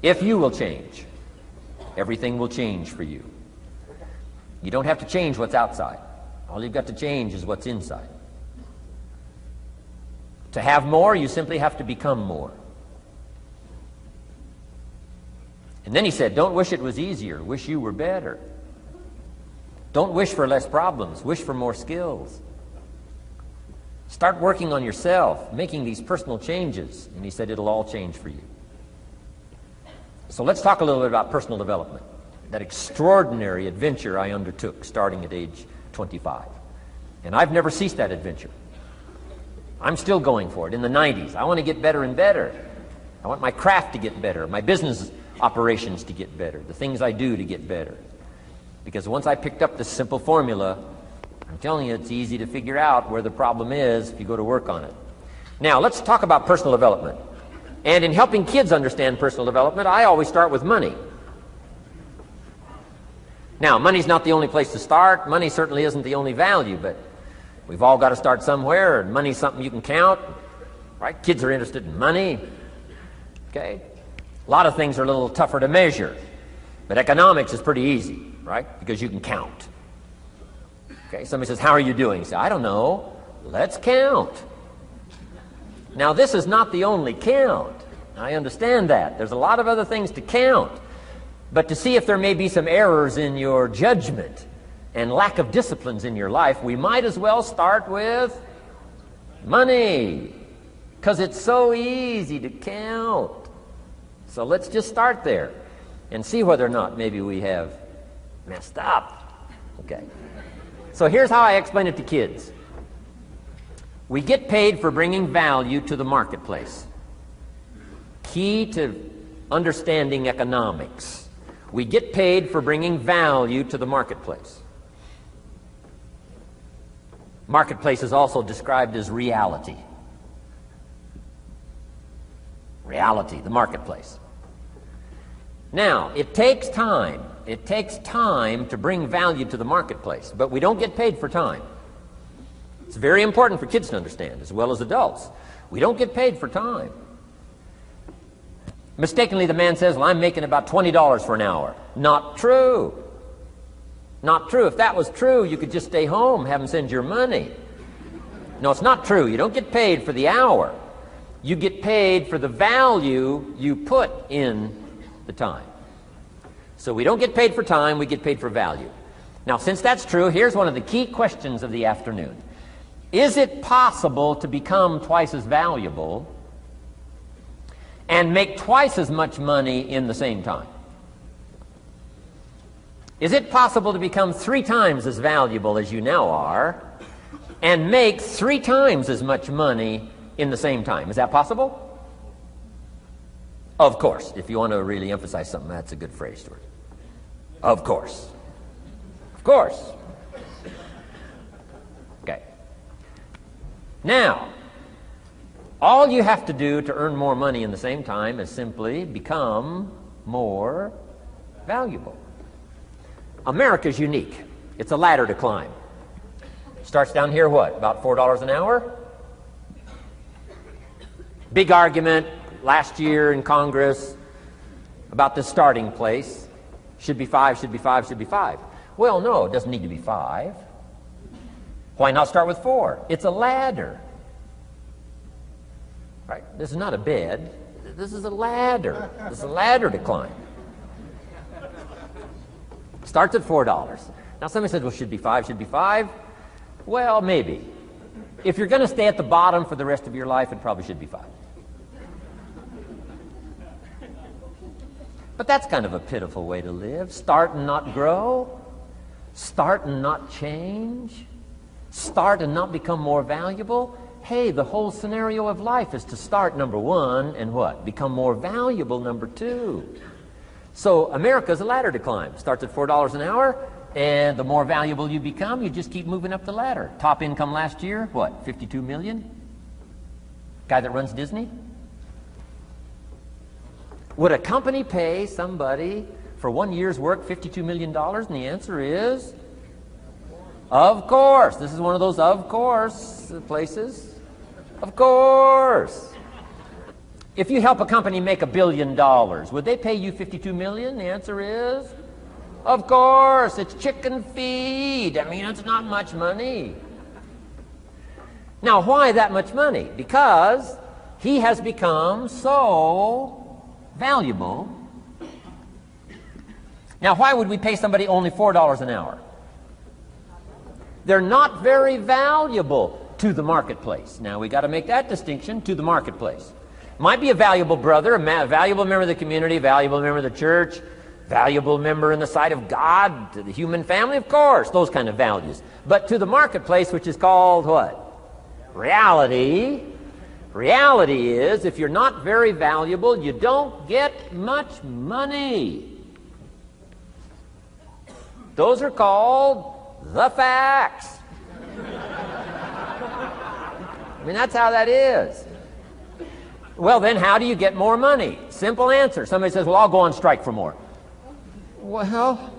If you will change, everything will change for you. You don't have to change what's outside. All you've got to change is what's inside. To have more, you simply have to become more. And then he said, don't wish it was easier, wish you were better. Don't wish for less problems, wish for more skills. Start working on yourself, making these personal changes. And he said it'll all change for you. So let's talk a little bit about personal development. That extraordinary adventure I undertook starting at age 25. And I've never ceased that adventure. I'm still going for it. In the 90s, I want to get better and better. I want my craft to get better, my business operations to get better, the things I do to get better. Because once I picked up this simple formula, I'm telling you, it's easy to figure out where the problem is if you go to work on it. Now, let's talk about personal development. And in helping kids understand personal development, I always start with money. Now, money's not the only place to start. Money certainly isn't the only value, but we've all got to start somewhere, and money's something you can count, right? Kids are interested in money, okay? A lot of things are a little tougher to measure, but economics is pretty easy, right? Because you can count. Okay, somebody says, how are you doing? You say, I don't know. Let's count. Now, this is not the only count. I understand that. There's a lot of other things to count. But to see if there may be some errors in your judgment and lack of disciplines in your life, we might as well start with money, because it's so easy to count. So let's just start there and see whether or not maybe we have messed up. Okay. So here's how I explain it to kids. We get paid for bringing value to the marketplace. Key to understanding economics. We get paid for bringing value to the marketplace. Marketplace is also described as reality. Reality, the marketplace. Now, it takes time. It takes time to bring value to the marketplace, but we don't get paid for time. It's very important for kids to understand, as well as adults. We don't get paid for time. Mistakenly, the man says, well, I'm making about $20 for an hour. Not true. Not true. If that was true, you could just stay home, have them send your money. No, it's not true. You don't get paid for the hour. You get paid for the value you put in the time. So we don't get paid for time, we get paid for value. Now, since that's true, here's one of the key questions of the afternoon. Is it possible to become twice as valuable and make twice as much money in the same time? Is it possible to become 3 times as valuable as you now are and make 3 times as much money in the same time? Is that possible? Of course. If you want to really emphasize something, that's a good phrase, Stuart. Of course. Of course. Okay. Now, all you have to do to earn more money in the same time is simply become more valuable. America's unique. It's a ladder to climb. Starts down here, what, about $4 an hour? Big argument last year in Congress about the starting place. Should be 5, should be 5, should be 5. Well, no, it doesn't need to be 5. Why not start with 4? It's a ladder. Right? This is not a bed. This is a ladder. This is a ladder to climb. Starts at $4. Now somebody says, well, should be 5, should be 5. Well, maybe. If you're going to stay at the bottom for the rest of your life, it probably should be 5. But that's kind of a pitiful way to live. Start and not grow. Start and not change. Start and not become more valuable. Hey, the whole scenario of life is to start, number 1, and what? Become more valuable, number 2. So America's a ladder to climb. Starts at $4 an hour, and the more valuable you become, you just keep moving up the ladder. Top income last year, what, 52 million? Guy that runs Disney? Would a company pay somebody for 1 year's work $52 million? And the answer is, of course. This is one of those of course places. Of course. If you help a company make $1 billion, would they pay you $52 million? The answer is, of course, it's chicken feed. I mean, it's not much money. Now, why that much money? Because he has become so valuable. Now, why would we pay somebody only $4 an hour? They're not very valuable to the marketplace. Now, we got to make that distinction, to the marketplace. Might be a valuable brother, a valuable member of the community, a valuable member of the church, valuable member in the sight of God, to the human family, of course, those kind of values. But to the marketplace, which is called what? Reality. Reality is, if you're not very valuable, you don't get much money. Those are called the facts. I mean, that's how that is. Well, then, how do you get more money? Simple answer. Somebody says, well, I'll go on strike for more. Well,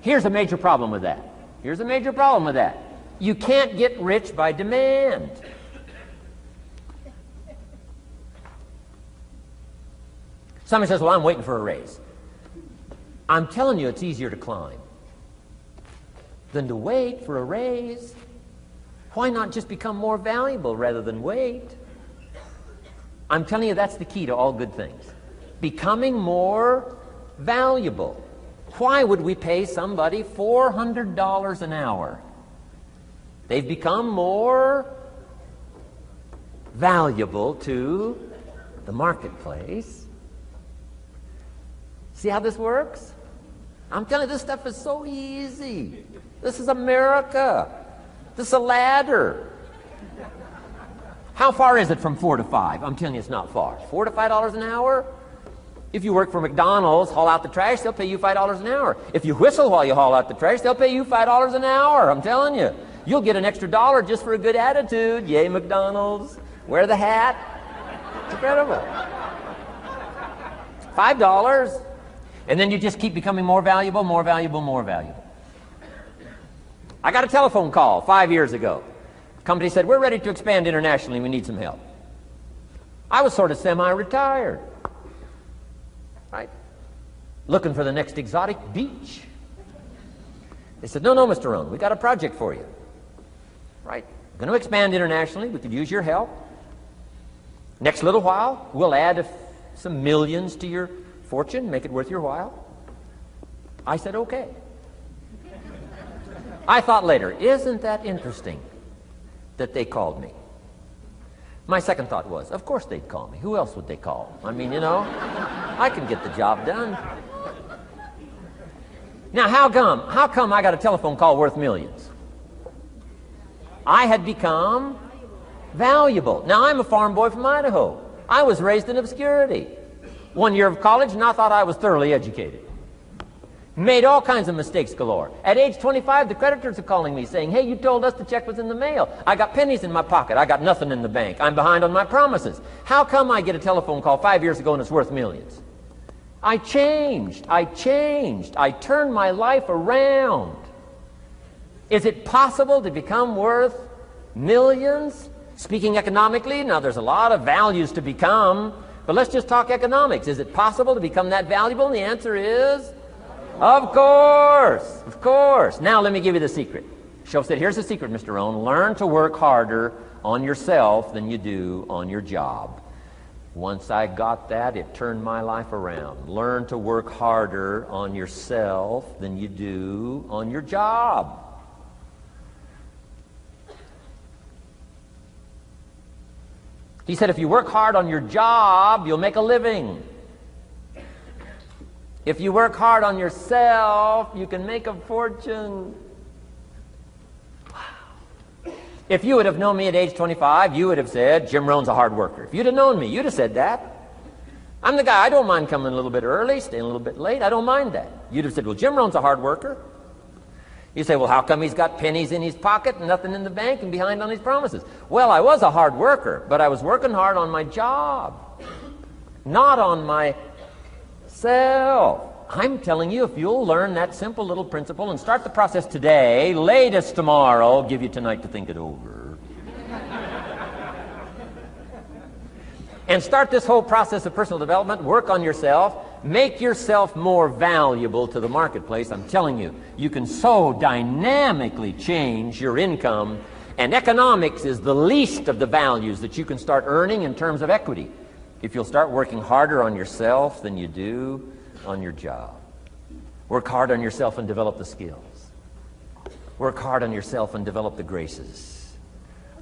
here's a major problem with that. Here's a major problem with that. You can't get rich by demand. Somebody says, well, I'm waiting for a raise. I'm telling you, it's easier to climb than to wait for a raise. Why not just become more valuable rather than wait? I'm telling you, that's the key to all good things. Becoming more valuable. Why would we pay somebody $400 an hour? They've become more valuable to the marketplace. See how this works? I'm telling you, this stuff is so easy. This is America. This is a ladder. How far is it from 4 to 5? I'm telling you, it's not far. $4 to $5 an hour? If you work for McDonald's, haul out the trash, they'll pay you $5 an hour. If you whistle while you haul out the trash, they'll pay you $5 an hour. I'm telling you. You'll get an extra $1 just for a good attitude. Yay, McDonald's. Wear the hat. It's incredible. $5. And then you just keep becoming more valuable, more valuable, more valuable. I got a telephone call 5 years ago. The company said, we're ready to expand internationally. We need some help. I was sort of semi-retired. Right? Looking for the next exotic beach. They said, no, Mr. Rhon, we got a project for you. Right? We're going to expand internationally. We could use your help. Next little while, we'll add some millions to your fortune, make it worth your while. I said, okay. I thought later, isn't that interesting that they called me? My second thought was, of course they'd call me. Who else would they call? I mean, you know, I can get the job done. Now, how come I got a telephone call worth millions? I had become valuable. Now, I'm a farm boy from Idaho. I was raised in obscurity. 1 year of college, and I thought I was thoroughly educated. Made all kinds of mistakes galore. At age 25, the creditors are calling me saying, hey, you told us the check was in the mail. I got pennies in my pocket. I got nothing in the bank. I'm behind on my promises. How come I get a telephone call 5 years ago and it's worth millions? I changed. I turned my life around. Is it possible to become worth millions? Speaking economically, now there's a lot of values to become, but let's just talk economics. Is it possible to become that valuable? And the answer is, of course, of course. Now let me give you the secret. Shoaff said, here's the secret, Mr. Rhon. Learn to work harder on yourself than you do on your job. Once I got that, it turned my life around. Learn to work harder on yourself than you do on your job. He said, if you work hard on your job, you'll make a living. If you work hard on yourself, you can make a fortune. Wow. If you would have known me at age 25, you would have said, Jim Rhone's a hard worker. If you'd have known me, you'd have said that. I'm the guy, I don't mind coming a little bit early, staying a little bit late. I don't mind that. You'd have said, well, Jim Rhone's a hard worker. You say, well, how come he's got pennies in his pocket and nothing in the bank and behind on his promises? Well, I was a hard worker, but I was working hard on my job, not on myself. I'm telling you, if you'll learn that simple little principle and start the process today, latest tomorrow, I'll give you tonight to think it over. and start this whole process of personal development, work on yourself, make yourself more valuable to the marketplace, I'm telling you, you can so dynamically change your income, and economics is the least of the values that you can start earning in terms of equity if you'll start working harder on yourself than you do on your job. Work hard on yourself and develop the skills. Work hard on yourself and develop the graces.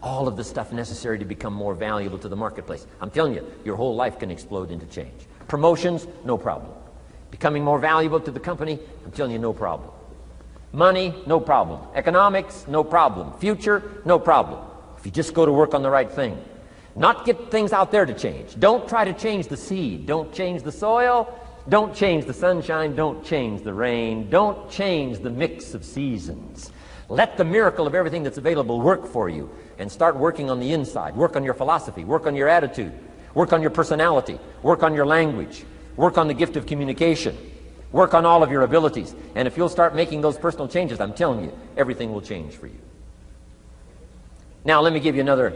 All of the stuff necessary to become more valuable to the marketplace. I'm telling you, your whole life can explode into change. Promotions, no problem. Becoming more valuable to the company, I'm telling you, no problem. Money, no problem. Economics, no problem. Future, no problem. If you just go to work on the right thing. Not get things out there to change. Don't try to change the seed. Don't change the soil. Don't change the sunshine. Don't change the rain. Don't change the mix of seasons. Let the miracle of everything that's available work for you, and start working on the inside. Work on your philosophy. Work on your attitude. Work on your personality. Work on your language. Work on the gift of communication. Work on all of your abilities. And if you'll start making those personal changes, I'm telling you, everything will change for you. Now, let me give you another